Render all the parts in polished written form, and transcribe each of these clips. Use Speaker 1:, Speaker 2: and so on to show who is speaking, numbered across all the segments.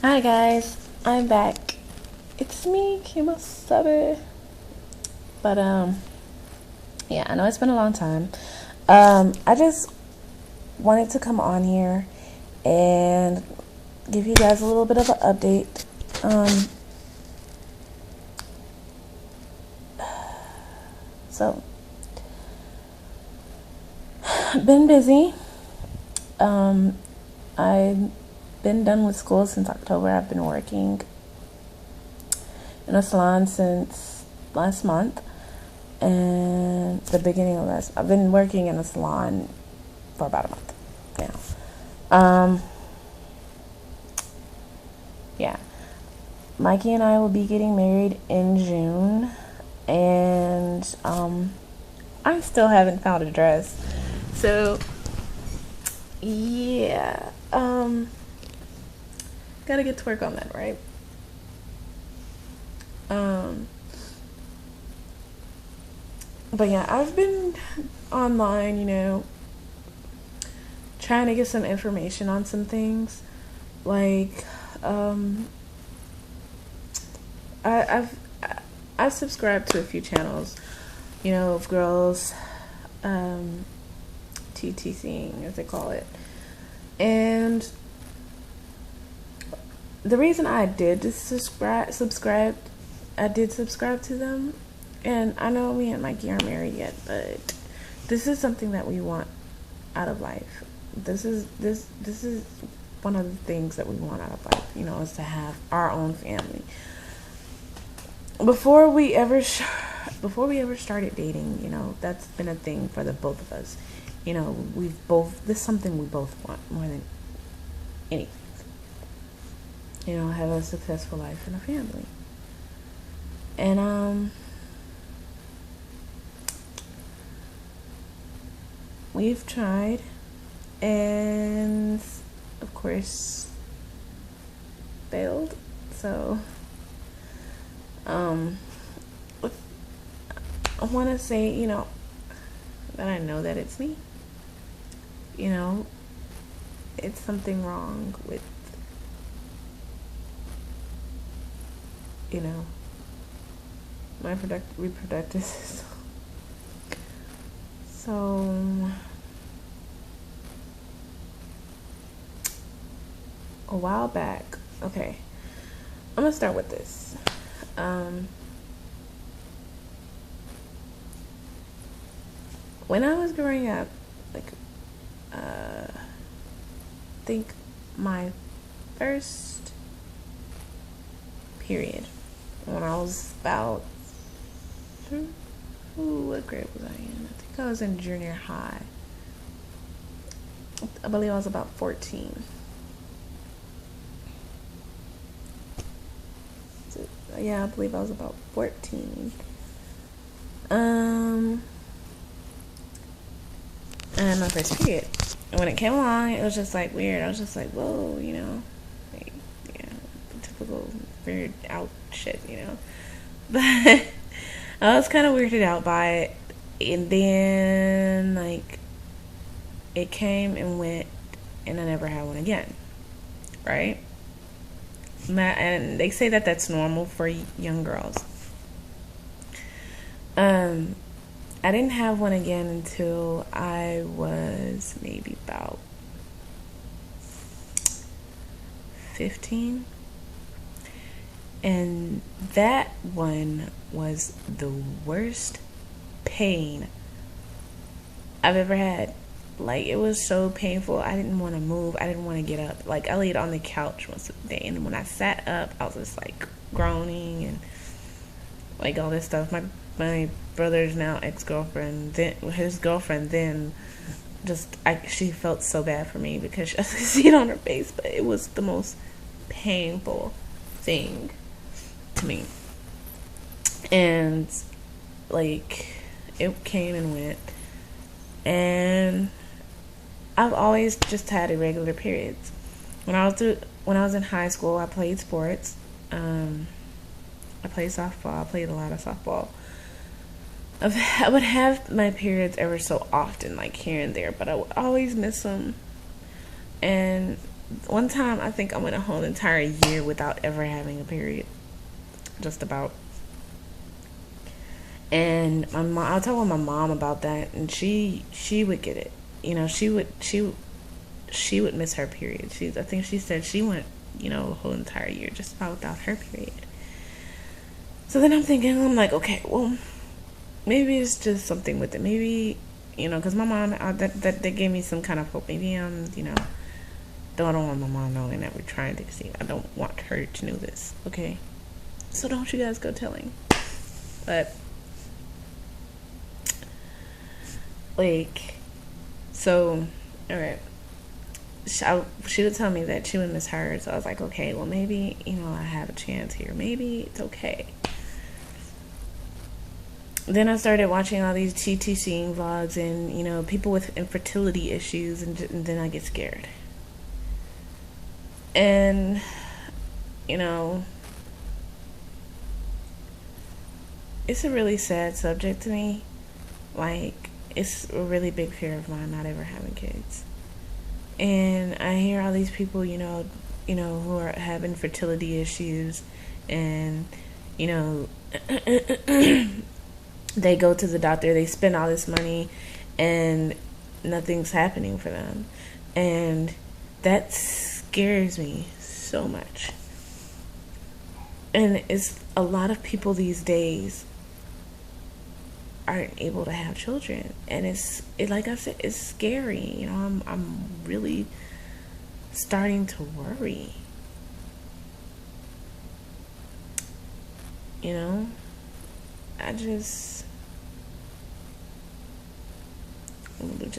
Speaker 1: Hi guys, I'm back. It's me, Kima Sabe. But yeah, I know it's been a long time. I just wanted to come on here and give you guys a little bit of an update. So been busy. I've been done with school since October. I've been working in a salon since last month and the beginning of last. I've been working in a salon for about a month now. Yeah, Mikey and I will be getting married in June, and I still haven't found a dress. So yeah, gotta get to work on that, right? But yeah, I've been online, trying to get some information on some things. Like, I, I've I've subscribed to a few channels, of girls, TTCing as they call it, and the reason I did subscribe, I did subscribe to them, and I know me and Mikey aren't married yet, but this is something that we want out of life. This is one of the things that we want out of life, is to have our own family. Before we ever started dating, that's been a thing for the both of us. This is something we both want more than anything. Have a successful life and a family. And we've tried, and of course failed. So I want to say, that I know that it's me. It's something wrong with, my reproductive system. So a while back, okay, I'm gonna start with this. When I was growing up, I think my first period, when I was about, what grade was I in? I think I was in junior high. I believe I was about 14. Yeah, I believe I was about 14. And my first period. And when it came along, it was just like weird. I was just like, whoa, like, yeah, typical weird out shit, But I was kind of weirded out by it. And then, like, it came and went, and I never had one again. Right? And they say that that's normal for young girls. I didn't have one again until I was maybe about 15. And that one was the worst pain I've ever had. Like, it was so painful. I didn't want to move. I didn't want to get up. Like, I laid on the couch most of the day. And when I sat up, I was just, like, groaning and, like, all this stuff. My brother's now ex-girlfriend, his girlfriend then, she felt so bad for me because she could see it on her face. But it was the most painful thing to me. And, like, it came and went. And I've always just had irregular periods. When I was in high school, I played sports. I played softball. I played a lot of softball. I would have my periods ever so often, like here and there, but I would always miss them. And one time I think I went a whole entire year without ever having a period, just about. And my mom, I was talking with my mom about that, and she would get it. You know, she would miss her period. I think she said she went, you know, a whole entire year just about without her period. So then I'm like, okay, well, maybe it's just something with it. Maybe, you know, because my mom, that gave me some kind of hope. Maybe you know, though I don't want my mom knowing that we're trying to see. I don't want her to know this, okay? So don't you guys go telling. But like, so, all right. She would tell me that she would miss her, so I was like, okay, well, maybe, you know, I have a chance here. Maybe it's okay. Then I started watching all these TTCing vlogs and, you know, people with infertility issues, and then I get scared. And, you know, it's a really sad subject to me. Like, it's a really big fear of mine not ever having kids. And I hear all these people, you know, who are having fertility issues, and, you know, they go to the doctor, they spend all this money, and nothing's happening for them. And that scares me so much. And it's a lot of people these days aren't able to have children, and like I said, it's scary. You know, I'm really starting to worry. You know, I'm just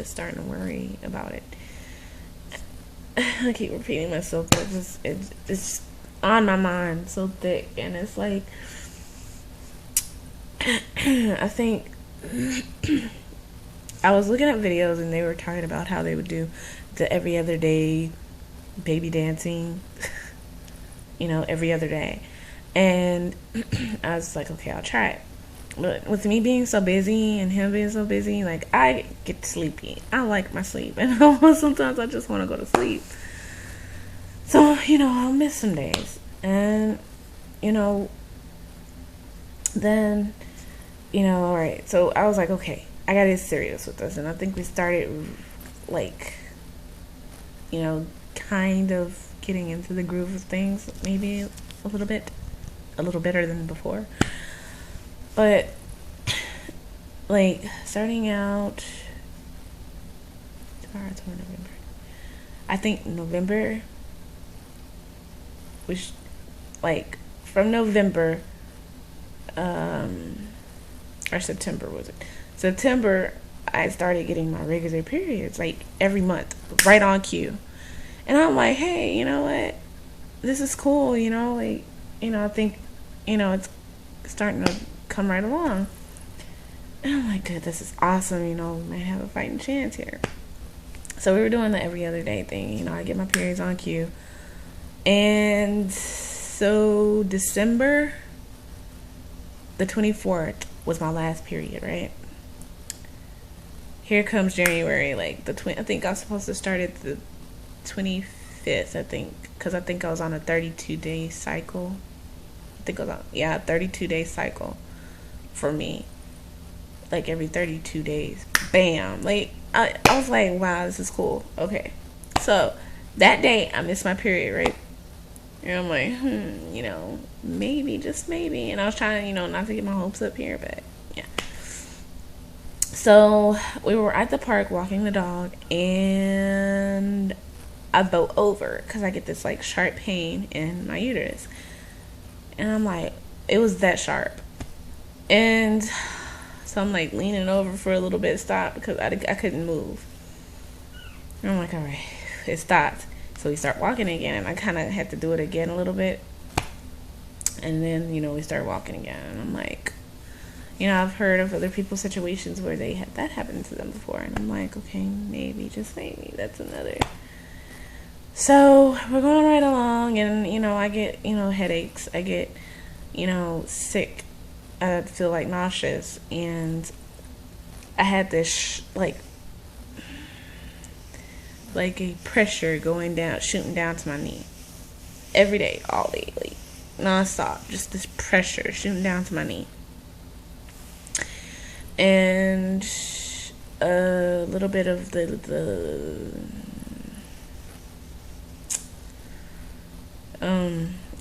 Speaker 1: starting to worry about it. I keep repeating myself, but it's on my mind so thick, and it's like, I think I was looking at videos and they were talking about how they would do the every other day baby dancing, you know, every other day. And I was like, okay, I'll try it. But with me being so busy and him being so busy, like, I get sleepy. I like my sleep. And sometimes I just want to go to sleep. So, you know, I'll miss some days. And, you know, then, you know, all right. So I was like, okay, I got to get serious with this. And I think we started, like, you know, kind of getting into the groove of things, maybe a little better than before. But, like, starting out, November. I think November, which, like, from November, or September, was it? September, I started getting my regular periods, like, every month, right on cue. And I'm like, hey, you know what? This is cool, you know, like, you know, I think, you know, it's starting to come right along. And I'm like, good, this is awesome, you know, we might have a fighting chance here. So we were doing the every other day thing, you know, I get my periods on cue. And so December the 24th was my last period, right? Here comes January, like, I think I was supposed to start at the 25th, I think, because I think I was on a 32-day cycle. I think I was on, 32-day cycle for me. Like, every 32 days. Bam. Like, I was like, wow, this is cool. Okay. So, that day, I missed my period, right? And I'm like, you know, maybe, just maybe. And I was trying to, you know, not to get my hopes up here, but, yeah. So, we were at the park walking the dog, and I bow over because I get this, like, sharp pain in my uterus. And I'm like, it was that sharp. And so I'm, like, leaning over for a little bit, stop, because I couldn't move. And I'm like, all right, it stopped. So we start walking again, and I kind of had to do it again a little bit. And then, you know, we start walking again, and I'm like, you know, I've heard of other people's situations where they had that happen to them before, and I'm like, okay, maybe, just maybe, that's another. So we're going right along, and, you know, I get, you know, headaches, I get, you know, sick, I feel like nauseous, and I had this, like, like a pressure going down, shooting down to my knee every day, all day, like non-stop, just this pressure shooting down to my knee. And a little bit of the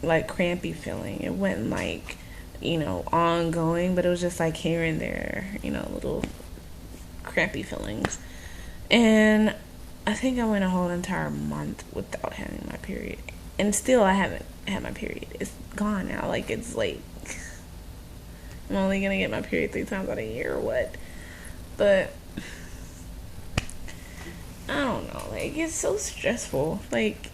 Speaker 1: like crampy feeling. It wasn't like, ongoing, but it was just like here and there, little crampy feelings. And I think I went a whole entire month without having my period, and still I haven't had my period. It's gone now. Like, it's like I'm only gonna get my period 3 times out of a year or what. But I don't know, like, it's so stressful. Like,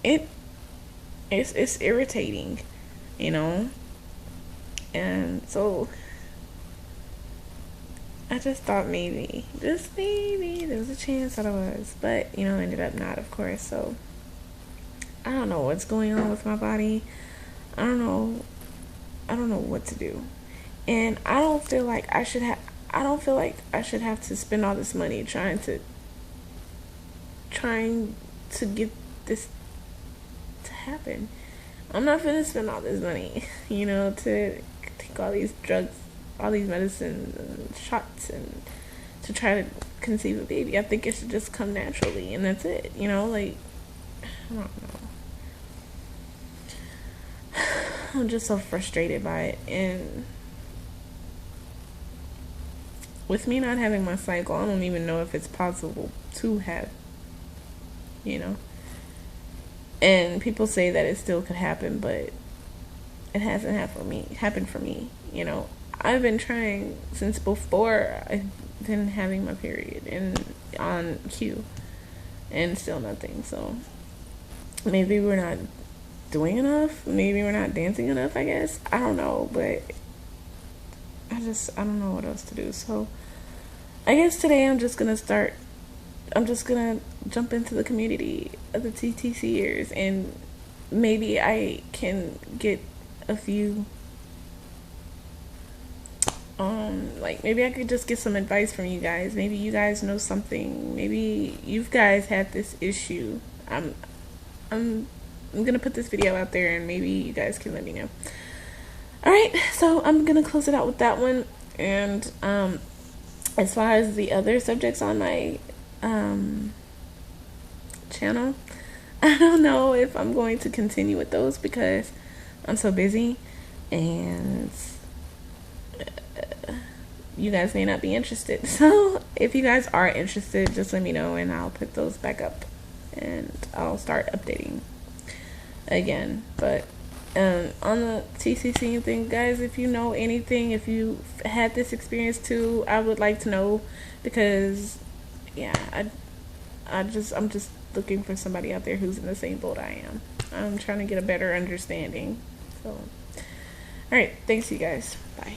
Speaker 1: it's irritating, and so I just thought maybe, just maybe, there was a chance that I was, but ended up not, of course. So I don't know what's going on with my body. I don't know what to do, and I don't feel like I should have to spend all this money trying to get this to happen. I'm not gonna spend all this money, to take all these drugs, all these medicines and shots, and to try to conceive a baby. I think it should just come naturally, and that's it. Like, I don't know. I'm just so frustrated by it, and with me not having my cycle, I don't even know if it's possible to have, And people say that it still could happen, but it hasn't happened for me. I've been trying since before I've been having my period and on cue, and still nothing. So maybe we're not doing enough. Maybe we're not dancing enough, I guess. I don't know, but I don't know what else to do. So I guess today I'm just gonna jump into the community of the TTCers, and maybe I can get a few, maybe I could just get some advice from you guys. Maybe you guys know something. Maybe you guys had this issue. I'm gonna put this video out there, and maybe you guys can let me know. Alright, so I'm gonna close it out with that one. And as far as the other subjects on my channel, I don't know if I'm going to continue with those because I'm so busy, and you guys may not be interested. So if you guys are interested, just let me know, and I'll put those back up, and I'll start updating again. But on the TCC thing, guys, if you know anything, if you had this experience too, I would like to know, because I'm just looking for somebody out there who's in the same boat I am. I'm trying to get a better understanding. So, alright, thanks you guys. Bye.